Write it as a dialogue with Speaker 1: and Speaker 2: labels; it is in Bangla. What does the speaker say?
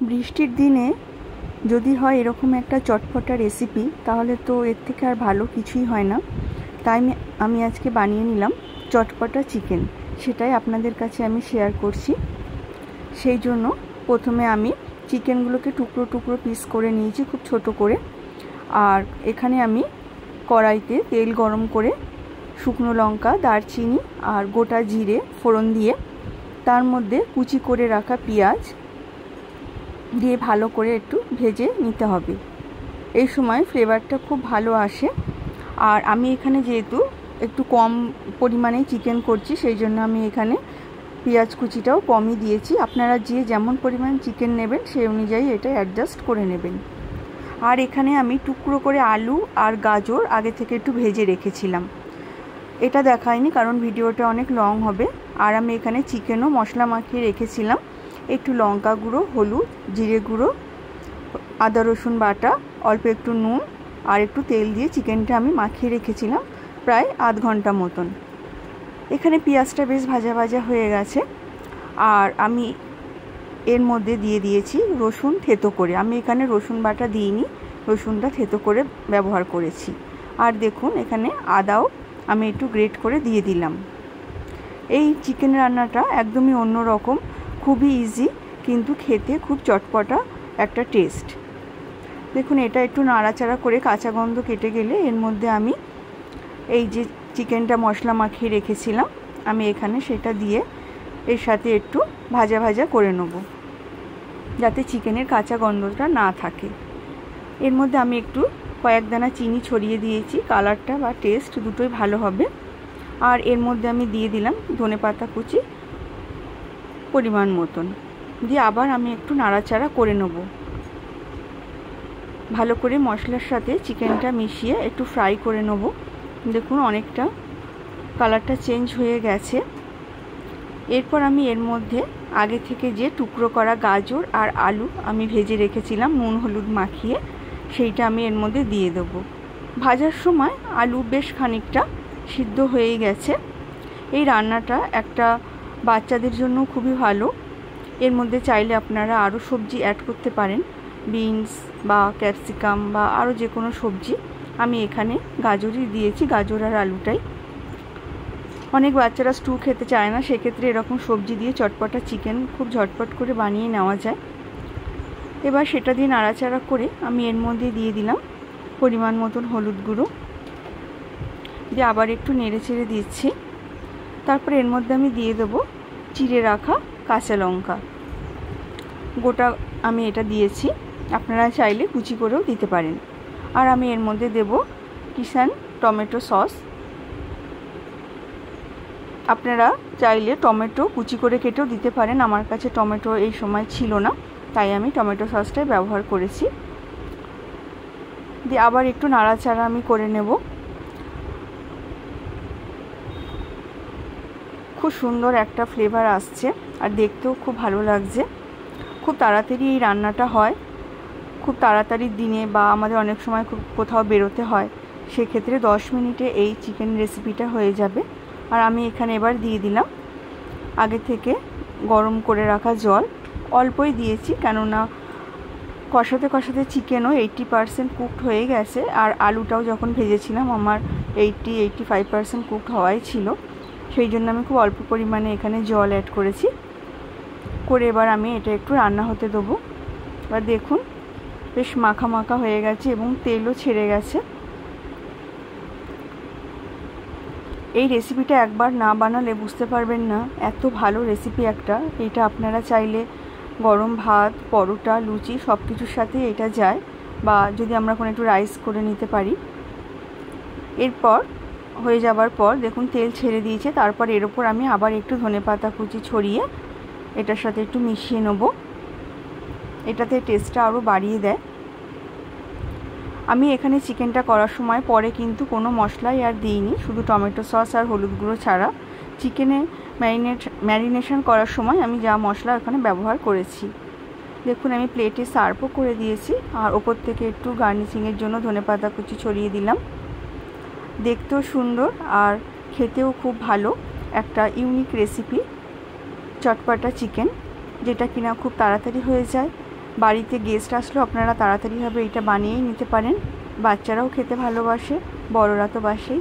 Speaker 1: বৃষ্টির দিনে যদি হয় এরকম একটা চটপটা রেসিপি, তাহলে তো এর থেকে আর ভালো কিছুই হয় না। তাই আমি আজকে বানিয়ে নিলাম চটপটা চিকেন, সেটাই আপনাদের কাছে আমি শেয়ার করছি। সেই জন্য প্রথমে আমি চিকেনগুলোকে টুকরো টুকরো পিস করে নিয়েছি, খুব ছোট করে। আর এখানে আমি কড়াইতে তেল গরম করে শুকনো লঙ্কা, দারচিনি আর গোটা জিরে ফোড়ন দিয়ে তার মধ্যে কুচি করে রাখা পেঁয়াজ দিয়ে ভালো করে একটু ভেজে নিতে হবে। এই সময় ফ্লেভারটা খুব ভালো আসে। আর আমি এখানে যেহেতু একটু কম পরিমাণে চিকেন করছি, সেই জন্য আমি এখানে পেঁয়াজ কুচিটাও কমই দিয়েছি। আপনারা যে যেমন পরিমাণ চিকেন নেবেন সেই অনুযায়ী এটা অ্যাডজাস্ট করে নেবেন। আর এখানে আমি টুকরো করে আলু আর গাজর আগে থেকে একটু ভেজে রেখেছিলাম। এটা দেখাইনি কারণ ভিডিওটা অনেক লং হবে। আর আমি এখানে চিকেনও মশলা মাখিয়ে রেখেছিলাম, একটু লঙ্কা গুঁড়ো, হলুদ, জিরে গুঁড়ো, আদা রসুন বাটা, অল্প একটু নুন আর একটু তেল দিয়ে চিকেনটা আমি মাখিয়ে রেখেছিলাম প্রায় আধ ঘন্টা মতন। এখানে পেঁয়াজটা বেশ ভাজা ভাজা হয়ে গেছে। আর আমি এর মধ্যে দিয়ে দিয়েছি রসুন থেতো করে। আমি এখানে রসুন বাটা দিইনি, রসুনটা থেতো করে ব্যবহার করেছি। আর দেখুন এখানে আদাও আমি একটু গ্রেট করে দিয়ে দিলাম। এই চিকেন রান্নাটা একদমই অন্যরকম, খুবই ইজি, কিন্তু খেতে খুব চটপটা একটা টেস্ট। দেখুন এটা একটু নাড়াচাড়া করে কাঁচা গন্ধ কেটে গেলে এর মধ্যে আমি এই যে চিকেনটা মশলা মাখিয়ে রেখেছিলাম, আমি এখানে সেটা দিয়ে এর সাথে একটু ভাজা ভাজা করে নেব, যাতে চিকেনের কাঁচা গন্ধটা না থাকে। এর মধ্যে আমি একটু কয়েক দানা চিনি ছড়িয়ে দিয়েছি, কালারটা বা টেস্ট দুটোই ভালো হবে। আর এর মধ্যে আমি দিয়ে দিলাম ধনেপাতা কুচি পরিমাণ মতন, দিয়ে আবার আমি একটু নাড়াচাড়া করে নেব। ভালো করে মশলার সাথে চিকেনটা মিশিয়ে একটু ফ্রাই করে নেব। দেখুন অনেকটা কালারটা চেঞ্জ হয়ে গেছে। এরপর আমি এর মধ্যে আগে থেকে যে টুকরো করা গাজর আর আলু আমি ভেজে রেখেছিলাম নুন হলুদ মাখিয়ে, সেইটা আমি এর মধ্যে দিয়ে দেবো। ভাজার সময় আলু বেশ খানিকটা সিদ্ধ হয়ে গেছে। এই রান্নাটা একটা বাচ্চাদের জন্য খুবই ভালো। এর মধ্যে চাইলে আপনারা আরও সবজি অ্যাড করতে পারেন, বিনস বা ক্যাপসিকাম বা আরও যে কোনো সবজি। আমি এখানে গাজরই দিয়েছি, গাজর আর আলুটাই। অনেক বাচ্চারা স্টু খেতে চায় না, সেক্ষেত্রে এরকম সবজি দিয়ে চটপটা চিকেন খুব ঝটপট করে বানিয়ে নেওয়া যায়। এবার সেটা দিয়ে নাড়াচাড়া করে আমি এর মধ্যে দিয়ে দিলাম পরিমাণ মতন হলুদ গুঁড়ো, দিয়ে আবার একটু নেড়ে চেড়ে দিচ্ছি। তারপরে এর মধ্যে আমি দিয়ে দেবো চিড়ে রাখা কাঁচা লঙ্কা গোটা, আমি এটা দিয়েছি, আপনারা চাইলে কুচি করেও দিতে পারেন। আর আমি এর মধ্যে দেব কিষান টমেটো সস। আপনারা চাইলে টমেটো কুচি করে কেটেও দিতে পারেন, আমার কাছে টমেটো এই সময় ছিল না, তাই আমি টমেটো সসটাই ব্যবহার করেছি। দিয়ে আবার একটু নাড়াচাড়া আমি করে নেব। খুব সুন্দর একটা ফ্লেভার আসছে আর দেখতেও খুব ভালো লাগছে। খুব তাড়াতাড়ি এই রান্নাটা হয়, খুব তাড়াতাড়ি দিনে বা আমাদের অনেক সময় কোথাও বেরোতে হয়, সেক্ষেত্রে 10 মিনিটে এই চিকেন রেসিপিটা হয়ে যাবে। আর আমি এখানে এবার দিয়ে দিলাম আগে থেকে গরম করে রাখা জল। অল্পই দিয়েছি, কেননা কষাতে কষাতে চিকেনও 80% কুকড হয়ে গেছে। আর আলুটাও যখন ভেজেছিলাম আমার 80-85% কুকড হওয়াই ছিল, সেই জন্য আমি খুব অল্প পরিমাণে এখানে জল অ্যাড করেছি। করে এবার আমি এটা একটু রান্না হতে দেবো। এবার দেখুন বেশ মাখা মাখা হয়ে গেছে এবং তেলও ছেড়ে গেছে। এই রেসিপিটা একবার না বানালে বুঝতে পারবেন না, এত ভালো রেসিপি একটা। এটা আপনারা চাইলে গরম ভাত, পরোটা, লুচি সব কিছুর সাথে এটা যায়, বা যদি আমরা কোনো একটু রাইস করে নিতে পারি। এরপর হয়ে যাবার পর দেখুন তেল ছেড়ে দিয়েছে। তারপর এর ওপর আমি আবার একটু ধনেপাতা কুচি ছড়িয়ে এটার সাথে একটু মিশিয়ে নেব, এটাতে টেস্টটা আরও বাড়িয়ে দেয়। আমি এখানে চিকেনটা করার সময় পরে কিন্তু কোনো মশলাই আর দিইনি, শুধু টমেটো সস আর হলুদ গুঁড়ো ছাড়া চিকেনে ম্যারিনেশন করার সময় আমি যা মশলা এখানে ব্যবহার করেছি। দেখুন আমি প্লেটে সার্ভও করে দিয়েছি, আর ওপর থেকে একটু গার্নিশিংয়ের জন্য ধনেপাতা কুচি ছড়িয়ে দিলাম। দেখতেও সুন্দর আর খেতেও খুব ভালো একটা ইউনিক রেসিপি চটপটা চিকেন, যেটা কিনা খুব তাড়াতাড়ি হয়ে যায় বাড়িতে গেস্ট আসলেও আপনারা তাড়াতাড়িভাবে এটা বানিয়েই নিতে পারেন। বাচ্চারাও খেতে ভালোবাসে, বড়রা তো বাসেই।